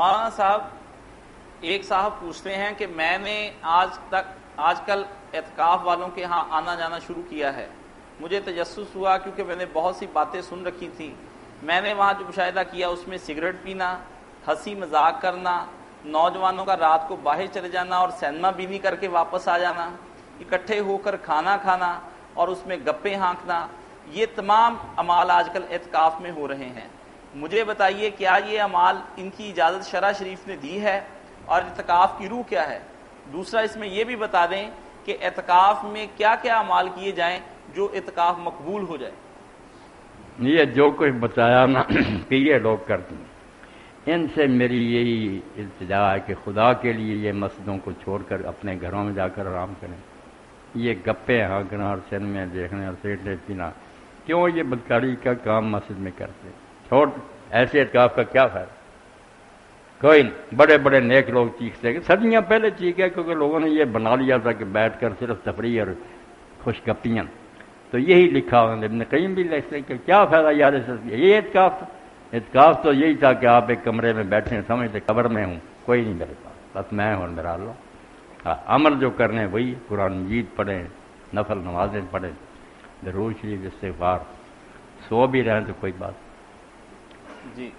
مولانا صاحب، ایک صاحب پوچھتے ہیں کہ میں نے آج کل اعتکاف والوں کے ہاں آنا جانا شروع کیا ہے. مجھے تجسس ہوا کیونکہ میں نے بہت سی باتیں سن رکھی تھیں. میں نے وہاں جو مشاہدہ کیا اس میں سگریٹ پینا، ہنسی مذاق کرنا، نوجوانوں کا رات کو باہر چلے جانا اور سینما بینی کر کے واپس آ جانا، اکٹھے ہو کر کھانا کھانا اور اس میں گپیں ہانکنا، یہ تمام اعمال آج کل اعتکاف میں ہو رہے ہیں. مجھے بتائیے کیا یہ اعمال ان کی اجازت شرع شریف نے دی ہے اور اعتکاف کی روح کیا ہے؟ دوسرا اس میں یہ بھی بتا دیں کہ اعتکاف میں کیا کیا اعمال کیے جائیں جو اعتکاف مقبول ہو جائے. یہ جو کچھ بتایا نا کہ یہ لوگ کرتے ہیں، ان سے میری یہی التجا ہے کہ خدا کے لیے یہ مسجدوں کو چھوڑ کر اپنے گھروں میں جا کر آرام کریں. یہ گپے ہانکنا اور سینمے دیکھنے اور سگریٹ پینا، کیوں یہ بدکاری کا کام مسجد میں کرتے ہیں؟ چھوڑ، ایسے اعتکاف کا کیا فائدہ؟ کوئی بڑے بڑے نیک لوگ چیختے ہیں، صدیاں پہلے چیخے، کیونکہ لوگوں نے یہ بنا لیا تھا کہ بیٹھ کر صرف تفریح اور خوش گپیاں. تو یہی لکھا ہوا ابن قیم بھی لکھتے کہ کیا فائدہ یار، یہ اعتکاف تو یہی تھا کہ آپ ایک کمرے میں بیٹھے سمجھتے قبر میں ہوں، کوئی نہیں میرے پاس، بس میں ہوں میرا اللہ. عمل جو کرنے وہی قرآن مجید پڑھیں، نفل نمازیں پڑھیں، درود شریف استغفار، سو بھی رہیں تو کوئی بات. جی